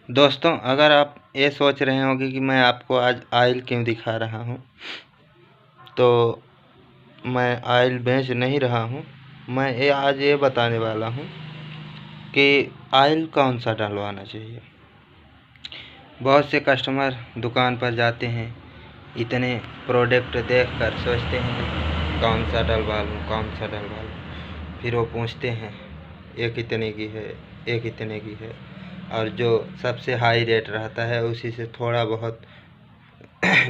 दोस्तों, अगर आप ये सोच रहे होंगे कि मैं आपको आज ऑयल क्यों दिखा रहा हूँ, तो मैं ऑयल बेच नहीं रहा हूँ। मैं आज ये बताने वाला हूँ कि ऑयल कौन सा डलवाना चाहिए। बहुत से कस्टमर दुकान पर जाते हैं, इतने प्रोडक्ट देखकर सोचते हैं कौन सा डलवा लूँ। फिर वो पूछते हैं ये कितने की है, ये कितने की है, और जो सबसे हाई रेट रहता है उसी से थोड़ा बहुत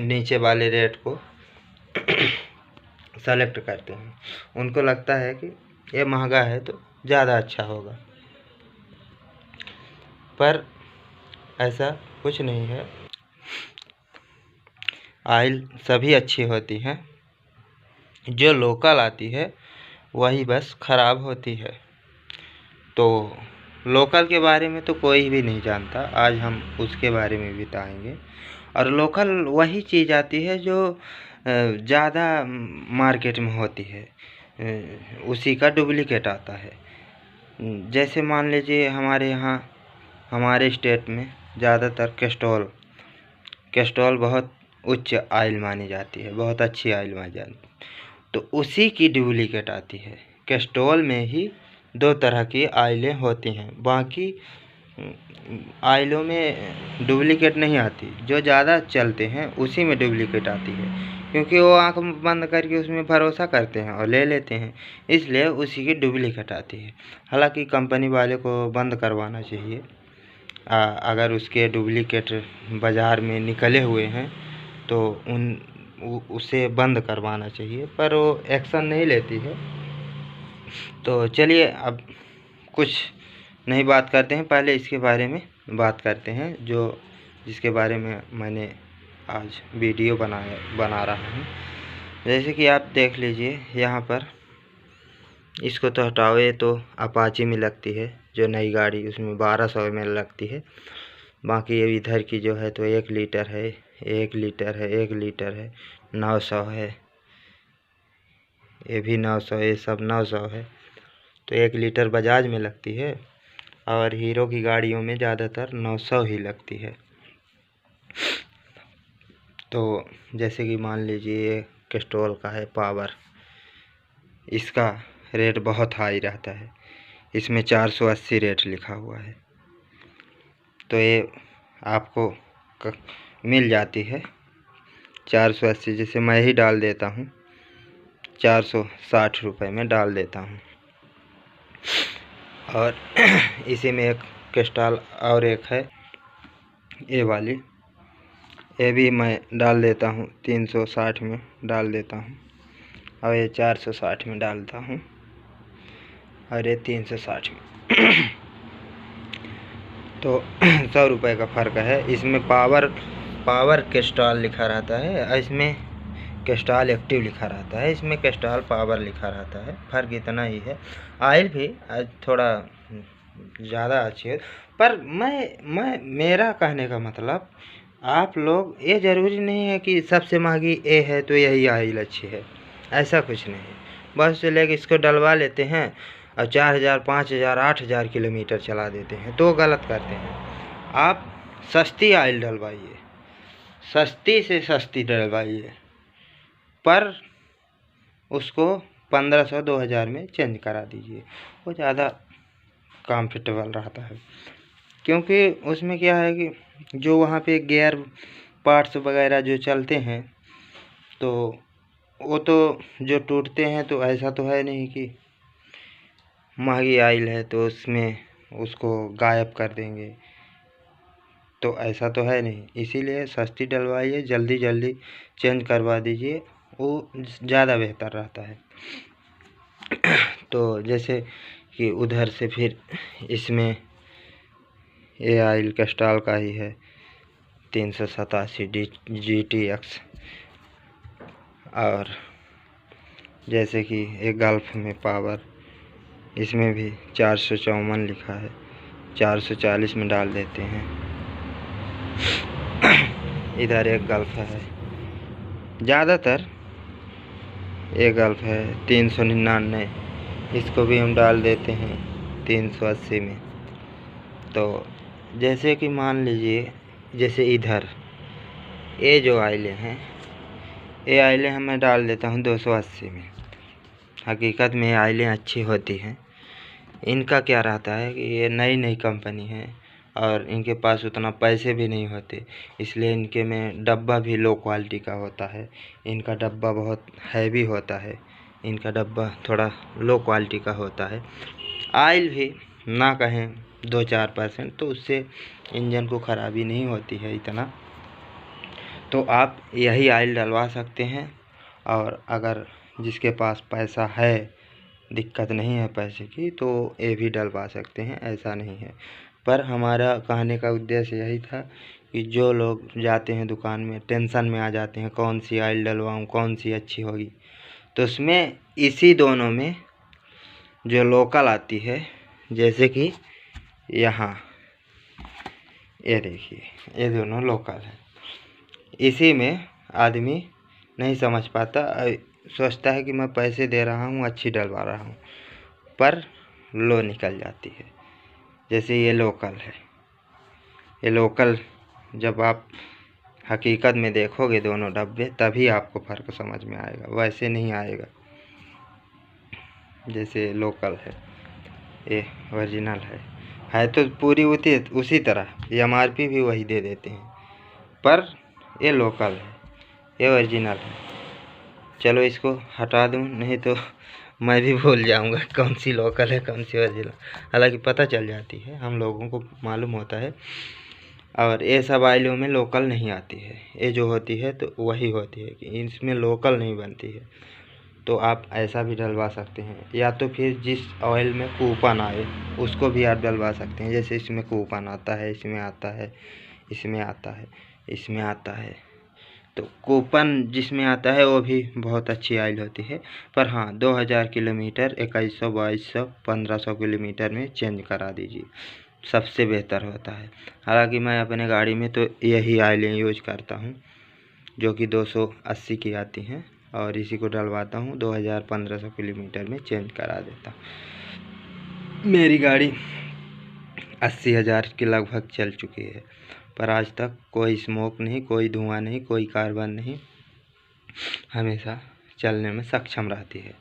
नीचे वाले रेट को सेलेक्ट करते हैं। उनको लगता है कि ये महंगा है तो ज़्यादा अच्छा होगा, पर ऐसा कुछ नहीं है। ऑयल सभी अच्छी होती हैं, जो लोकल आती है वही बस ख़राब होती है। तो लोकल के बारे में तो कोई भी नहीं जानता, आज हम उसके बारे में बताएंगे। और लोकल वही चीज़ आती है जो ज़्यादा मार्केट में होती है, उसी का डुप्लीकेट आता है। जैसे मान लीजिए हमारे यहाँ हमारे स्टेट में ज़्यादातर कैस्ट्रॉल बहुत उच्च ऑयल मानी जाती है, बहुत अच्छी ऑयल मानी जाती है, तो उसी की डुप्लीकेट आती है। कैस्ट्रॉल में ही दो तरह की ऑयलें होती हैं, बाकी ऑयलों में डुप्लीकेट नहीं आती। जो ज़्यादा चलते हैं उसी में डुप्लीकेट आती है, क्योंकि वो आँख बंद करके उसमें भरोसा करते हैं और ले लेते हैं, इसलिए उसी की डुप्लीकेट आती है। हालांकि कंपनी वाले को बंद करवाना चाहिए। अगर उसके डुप्लीकेट बाज़ार में निकले हुए हैं तो उसे बंद करवाना चाहिए, पर वो एक्शन नहीं लेती है। तो चलिए अब कुछ नहीं बात करते हैं, पहले इसके बारे में बात करते हैं जिसके बारे में मैंने आज वीडियो बना रहा हूँ। जैसे कि आप देख लीजिए यहाँ पर, इसको तो हटाओ, ये तो अपाची में लगती है जो नई गाड़ी, उसमें 1200 ml लगती है। बाकी ये इधर की जो है तो 1 लीटर है, 1 लीटर है, 1 लीटर है, 900 है, ये भी 900, ये सब 900 है। तो 1 लीटर बजाज में लगती है और हीरो की गाड़ियों में ज़्यादातर 900 ही लगती है। तो जैसे कि मान लीजिए कैस्ट्रॉल का है पावर, इसका रेट बहुत हाई रहता है, इसमें 480 रेट लिखा हुआ है। तो ये आपको मिल जाती है 480, जैसे मैं ही डाल देता हूँ 460 रुपये में डाल देता हूँ। और इसी में एक कैस्ट्रॉल और एक है ये वाली, ये भी मैं डाल देता हूँ 360 में डाल देता हूँ, और ये 460 में डालता हूँ, और ये 360 में तो 100 रुपये का फ़र्क है। इसमें पावर कैस्ट्रॉल लिखा रहता है, इसमें कैस्ट्रॉल एक्टिव लिखा रहता है, इसमें कैस्ट्रॉल पावर लिखा रहता है। फ़र्क इतना ही है। ऑयल भी थोड़ा ज़्यादा अच्छी है, पर मेरा कहने का मतलब, आप लोग, ये ज़रूरी नहीं है कि सबसे महंगी ए है तो यही ऑयल अच्छी है, ऐसा कुछ नहीं है। बस से लेकर इसको डलवा लेते हैं और 4000, 5000, 8000 किलोमीटर चला देते हैं, तो गलत करते हैं। आप सस्ती ऑयल डलवाइए, सस्ती से सस्ती डलवाइए, पर उसको 1500, 2000 में चेंज करा दीजिए, वो ज़्यादा कंफर्टेबल रहता है। क्योंकि उसमें क्या है कि जो वहाँ पे गियर पार्ट्स वगैरह जो चलते हैं, तो वो तो जो टूटते हैं, तो ऐसा तो है नहीं कि महंगी ऑयल है तो उसमें उसको गायब कर देंगे, तो ऐसा तो है नहीं। इसीलिए सस्ती डलवाइए, जल्दी जल्दी चेंज करवा दीजिए, वो ज़्यादा बेहतर रहता है। तो जैसे कि उधर से फिर इसमें ये ऑयल कैस्ट्रॉल का ही है 387 GTX, और जैसे कि एक गल्फ में पावर, इसमें भी 454 लिखा है, 440 में डाल देते हैं। इधर एक गल्फ है, ज़्यादातर एक गल्फ है 399, इसको भी हम डाल देते हैं 380 में। तो जैसे कि मान लीजिए, जैसे इधर ये जो आइलें हैं, ये आइलें मैं डाल देता हूँ 280 में। हकीकत में ये आइलें अच्छी होती हैं। इनका क्या रहता है कि ये नई नई कंपनी है और इनके पास उतना पैसे भी नहीं होते, इसलिए इनके में डब्बा भी लो क्वालिटी का होता है। इनका डब्बा बहुत हैवी होता है, इनका डब्बा थोड़ा लो क्वालिटी का होता है। आयल भी ना कहें 2-4%, तो उससे इंजन को ख़राबी नहीं होती है इतना। तो आप यही आयल डलवा सकते हैं। और अगर जिसके पास पैसा है, दिक्कत नहीं है पैसे की, तो ये भी डलवा सकते हैं, ऐसा नहीं है। पर हमारा कहने का उद्देश्य यही था कि जो लोग जाते हैं दुकान में, टेंशन में आ जाते हैं कौन सी आयल डलवाऊँ, कौन सी अच्छी होगी, तो उसमें इसी दोनों में जो लोकल आती है, जैसे कि यहाँ ये देखिए, ये दोनों लोकल है। इसी में आदमी नहीं समझ पाता, सोचता है कि मैं पैसे दे रहा हूँ, अच्छी डलवा रहा हूँ, पर लो निकल जाती है। जैसे ये लोकल है, ये लोकल जब आप हकीकत में देखोगे दोनों डब्बे, तभी आपको फ़र्क समझ में आएगा, वैसे नहीं आएगा। जैसे लोकल है, ये ओरिजिनल है तो पूरी उसी तरह, MRP भी वही दे देते हैं, पर ये लोकल है, ये ओरिजिनल है। चलो इसको हटा दूँ, नहीं तो मैं भी भूल जाऊंगा कौन सी लोकल है कौन सी ओरिजिनल। हालांकि पता चल जाती है, हम लोगों को मालूम होता है। और ये सब आइलों में लोकल नहीं आती है, ये जो होती है तो वही होती है कि इसमें लोकल नहीं बनती है। तो आप ऐसा भी डलवा सकते हैं, या तो फिर जिस ऑयल में कूपन आए उसको भी आप डलवा सकते हैं। जैसे इसमें कूपन आता है, इसमें आता है, इसमें आता है, इसमें आता है, तो कूपन जिसमें आता है वो भी बहुत अच्छी आयल होती है। पर हाँ, 2000 किलोमीटर, 2100, 2200, 1500 किलोमीटर में चेंज करा दीजिए, सबसे बेहतर होता है। हालांकि मैं अपने गाड़ी में तो यही आयलें यूज करता हूँ, जो कि 280 की आती हैं, और इसी को डलवाता हूँ, 2000-1500 किलोमीटर में चेंज करा देता हूँ। मेरी गाड़ी 80,000 के लगभग चल चुकी है, पर आज तक कोई स्मोक नहीं, कोई धुआं नहीं, कोई कार्बन नहीं, हमेशा चलने में सक्षम रहती है।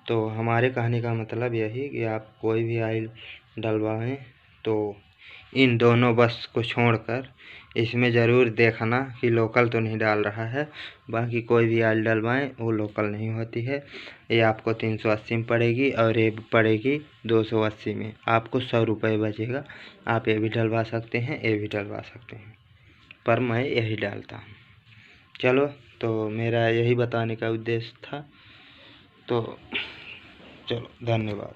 तो हमारे कहने का मतलब यही कि आप कोई भी आयल डलवाएं तो इन दोनों बस को छोड़कर इसमें ज़रूर देखना कि लोकल तो नहीं डाल रहा है। बाकी कोई भी आयल डलवाएं वो लोकल नहीं होती है। ये आपको 380 में पड़ेगी और ये पड़ेगी 280 में, आपको 100 रुपये बचेगा। आप ये भी डलवा सकते हैं, ये भी डलवा सकते हैं, पर मैं यही डालता हूँ। चलो, तो मेरा यही बताने का उद्देश्य था। तो चलो, धन्यवाद।